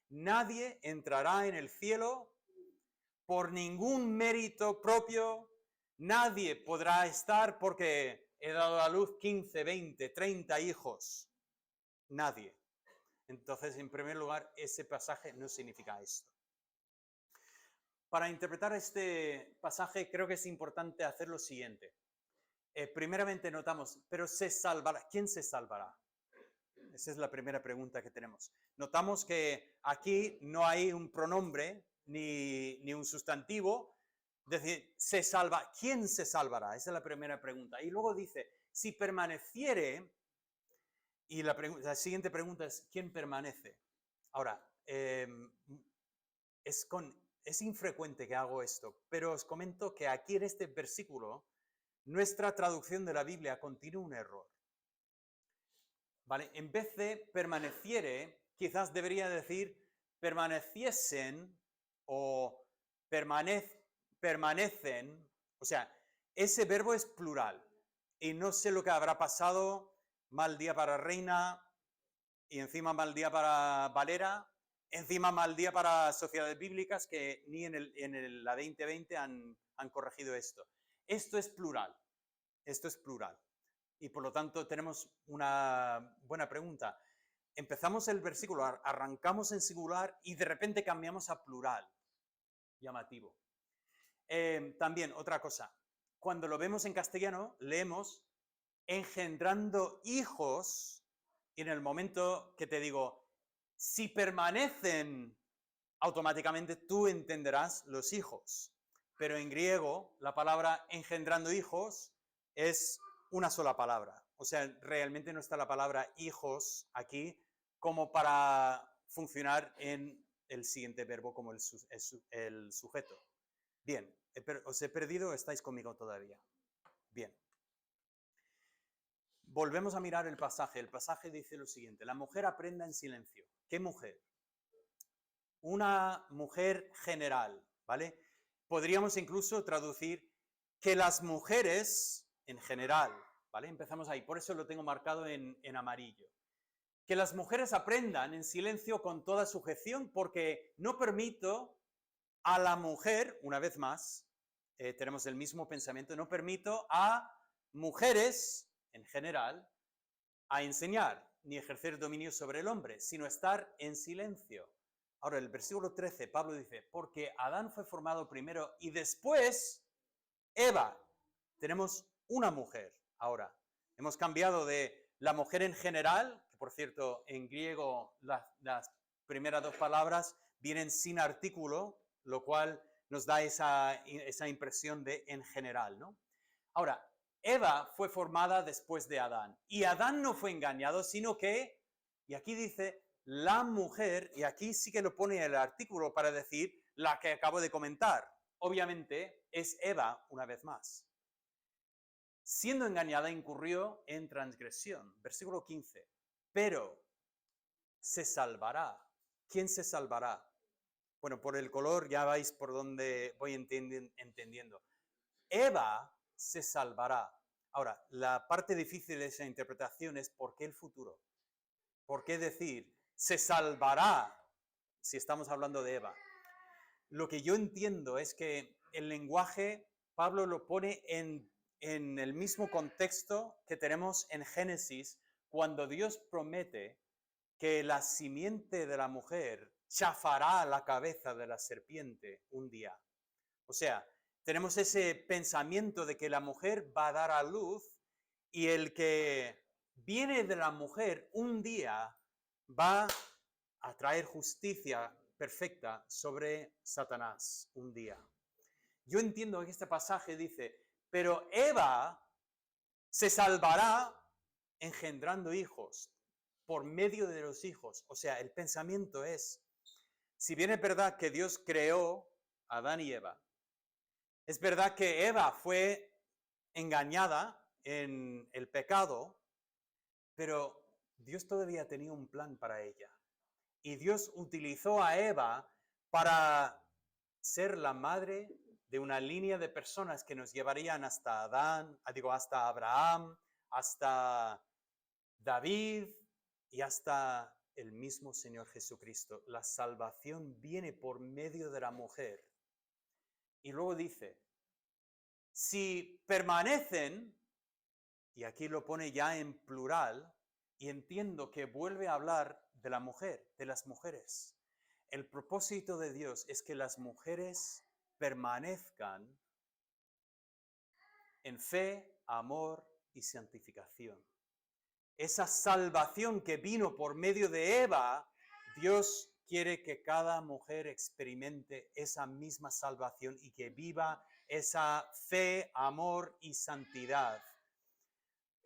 Nadie entrará en el cielo por ningún mérito propio. Nadie podrá estar porque he dado a luz 15, 20, 30 hijos. Nadie. Entonces, en primer lugar, ese pasaje no significa esto. Para interpretar este pasaje creo que es importante hacer lo siguiente. Primeramente notamos, pero ¿se salvará? ¿Quién se salvará? Esa es la primera pregunta que tenemos. Notamos que aquí no hay un pronombre ni un sustantivo. Es decir, ¿se salva? ¿Quién se salvará? Esa es la primera pregunta. Y luego dice, si permaneciere, y la siguiente pregunta es, ¿quién permanece? Ahora, es infrecuente que hago esto, pero os comento que aquí en este versículo, nuestra traducción de la Biblia contiene un error. ¿Vale? En vez de permaneciere, quizás debería decir permaneciesen o permanecen. O sea, ese verbo es plural. Y no sé lo que habrá pasado, mal día para Reina, y encima mal día para Valera, encima mal día para sociedades bíblicas que ni en la 2020 han corregido esto. Esto es plural. Esto es plural. Y por lo tanto tenemos una buena pregunta. Empezamos el versículo, arrancamos en singular y de repente cambiamos a plural. Llamativo. También otra cosa. Cuando lo vemos en castellano, leemos engendrando hijos, y en el momento que te digo, si permanecen, automáticamente tú entenderás los hijos. Pero en griego, la palabra engendrando hijos es una sola palabra. O sea, realmente no está la palabra hijos aquí como para funcionar en el siguiente verbo como el sujeto. Bien, ¿os he perdido o estáis conmigo todavía? Bien. Volvemos a mirar el pasaje. El pasaje dice lo siguiente: la mujer aprenda en silencio. ¿Qué mujer? Una mujer general, ¿vale? Podríamos incluso traducir que las mujeres en general, ¿vale? Empezamos ahí, por eso lo tengo marcado en amarillo. Que las mujeres aprendan en silencio con toda sujeción, porque no permito a la mujer, una vez más, tenemos el mismo pensamiento, no permito a mujeres en general a enseñar ni ejercer dominio sobre el hombre, sino estar en silencio. Ahora, el versículo 13, Pablo dice, porque Adán fue formado primero y después Eva. Tenemos una mujer ahora. Hemos cambiado de la mujer en general, que por cierto, en griego las primeras dos palabras vienen sin artículo, lo cual nos da esa impresión de en general, ¿no? Ahora, Eva fue formada después de Adán. Y Adán no fue engañado, sino que, y aquí dice, la mujer, y aquí sí que lo pone el artículo para decir la que acabo de comentar. Obviamente es Eva una vez más. Siendo engañada, incurrió en transgresión. Versículo 15. Pero se salvará. ¿Quién se salvará? Bueno, por el color ya vais por donde voy entendiendo. Eva se salvará. Ahora, la parte difícil de esa interpretación es ¿por qué el futuro? ¿Por qué decir se salvará si estamos hablando de Eva? Lo que yo entiendo es que el lenguaje, Pablo lo pone en el mismo contexto que tenemos en Génesis, cuando Dios promete que la simiente de la mujer chafará la cabeza de la serpiente un día. O sea, tenemos ese pensamiento de que la mujer va a dar a luz y el que viene de la mujer un día va a traer justicia perfecta sobre Satanás un día. Yo entiendo que este pasaje dice, pero Eva se salvará engendrando hijos, por medio de los hijos. O sea, el pensamiento es, si bien es verdad que Dios creó a Adán y Eva, es verdad que Eva fue engañada en el pecado, pero Dios todavía tenía un plan para ella. Y Dios utilizó a Eva para ser la madre de una línea de personas que nos llevarían hasta hasta Abraham, hasta David y hasta el mismo Señor Jesucristo. La salvación viene por medio de la mujer. Y luego dice, si permanecen, y aquí lo pone ya en plural, y entiendo que vuelve a hablar de la mujer, de las mujeres. El propósito de Dios es que las mujeres permanezcan en fe, amor y santificación. Esa salvación que vino por medio de Eva, Dios quiere que cada mujer experimente esa misma salvación y que viva esa fe, amor y santidad.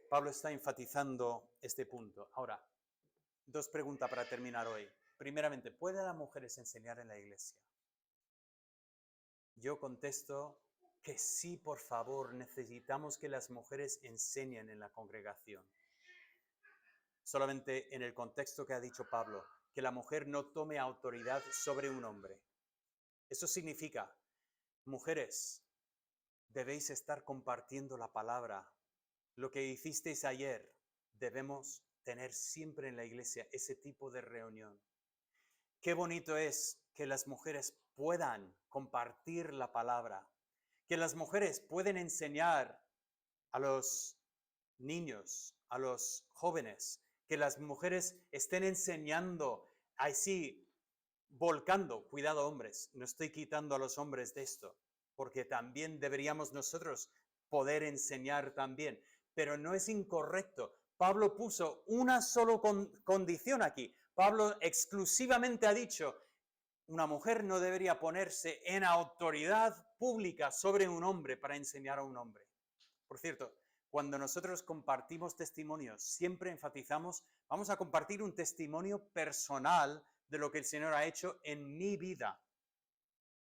Pablo está enfatizando este punto. Ahora, dos preguntas para terminar hoy. Primeramente, ¿pueden las mujeres enseñar en la iglesia? Yo contesto que sí, por favor, necesitamos que las mujeres enseñen en la congregación. Solamente en el contexto que ha dicho Pablo, que la mujer no tome autoridad sobre un hombre. Eso significa, mujeres, debéis estar compartiendo la palabra. Lo que hicisteis ayer, debemos tener siempre en la iglesia ese tipo de reunión. Qué bonito es que las mujeres puedan compartir la palabra, que las mujeres pueden enseñar a los niños, a los jóvenes, que las mujeres estén enseñando, así, volcando, cuidado hombres, no estoy quitando a los hombres de esto, porque también deberíamos nosotros poder enseñar también, pero no es incorrecto. Pablo puso una sola condición aquí. Pablo exclusivamente ha dicho, una mujer no debería ponerse en autoridad pública sobre un hombre para enseñar a un hombre. Por cierto, Cuando nosotros compartimos testimonios, siempre enfatizamos, vamos a compartir un testimonio personal de lo que el Señor ha hecho en mi vida.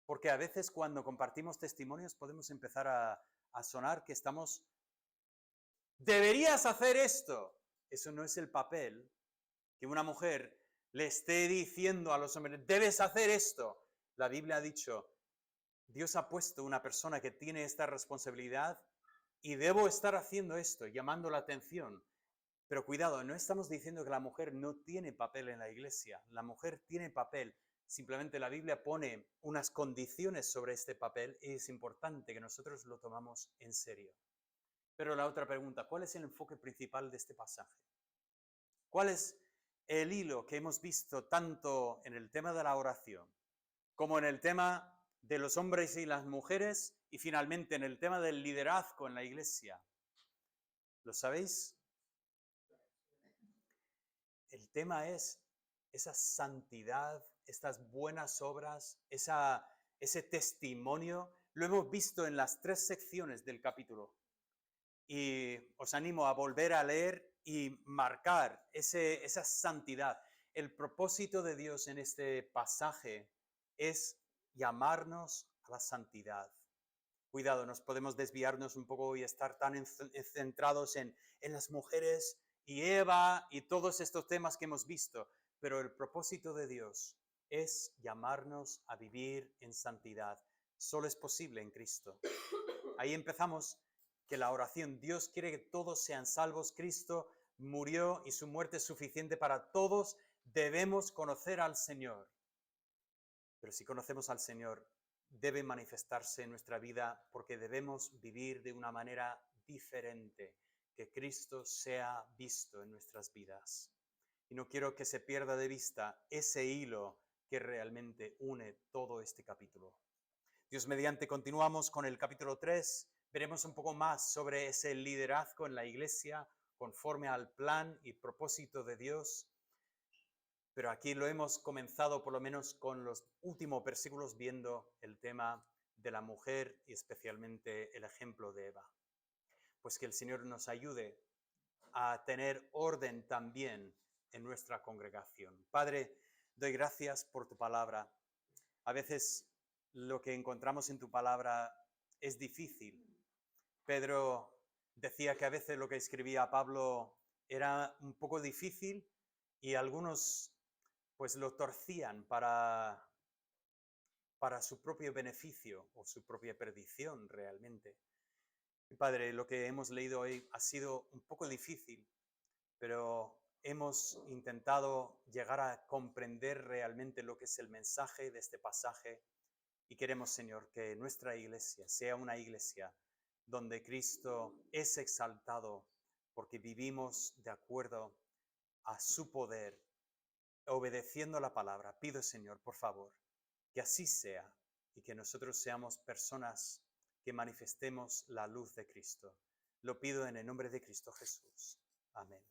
Porque a veces cuando compartimos testimonios podemos empezar a sonar que estamos, deberías hacer esto. Eso no es el papel que una mujer le esté diciendo a los hombres, debes hacer esto. La Biblia ha dicho, Dios ha puesto una persona que tiene esta responsabilidad y debo estar haciendo esto, llamando la atención. Pero cuidado, no estamos diciendo que la mujer no tiene papel en la iglesia. La mujer tiene papel. Simplemente la Biblia pone unas condiciones sobre este papel y es importante que nosotros lo tomamos en serio. Pero la otra pregunta, ¿cuál es el enfoque principal de este pasaje? ¿Cuál es el hilo que hemos visto tanto en el tema de la oración como en el tema de los hombres y las mujeres y finalmente en el tema del liderazgo en la iglesia? ¿Lo sabéis? El tema es esa santidad, estas buenas obras, ese testimonio. Lo hemos visto en las 3 secciones del capítulo. Y os animo a volver a leer y marcar esa santidad. El propósito de Dios en este pasaje es llamarnos a la santidad. Cuidado, nos podemos desviarnos un poco y estar tan centrados en las mujeres y Eva y todos estos temas que hemos visto, pero el propósito de Dios es llamarnos a vivir en santidad. Solo es posible en Cristo. Ahí empezamos que la oración, Dios quiere que todos sean salvos, Cristo murió y su muerte es suficiente para todos, debemos conocer al Señor. Pero si conocemos al Señor, debe manifestarse en nuestra vida porque debemos vivir de una manera diferente, que Cristo sea visto en nuestras vidas. Y no quiero que se pierda de vista ese hilo que realmente une todo este capítulo. Dios mediante, continuamos con el capítulo 3. Veremos un poco más sobre ese liderazgo en la iglesia conforme al plan y propósito de Dios. Pero aquí lo hemos comenzado por lo menos con los últimos versículos viendo el tema de la mujer y especialmente el ejemplo de Eva. Pues que el Señor nos ayude a tener orden también en nuestra congregación. Padre, doy gracias por tu palabra. A veces lo que encontramos en tu palabra es difícil. Pedro decía que a veces lo que escribía Pablo era un poco difícil y algunos pues lo torcían para su propio beneficio o su propia perdición realmente. Padre, lo que hemos leído hoy ha sido un poco difícil, pero hemos intentado llegar a comprender realmente lo que es el mensaje de este pasaje y queremos, Señor, que nuestra iglesia sea una iglesia donde Cristo es exaltado porque vivimos de acuerdo a su poder, obedeciendo la palabra. Pido, Señor, por favor, que así sea y que nosotros seamos personas que manifestemos la luz de Cristo. Lo pido en el nombre de Cristo Jesús. Amén.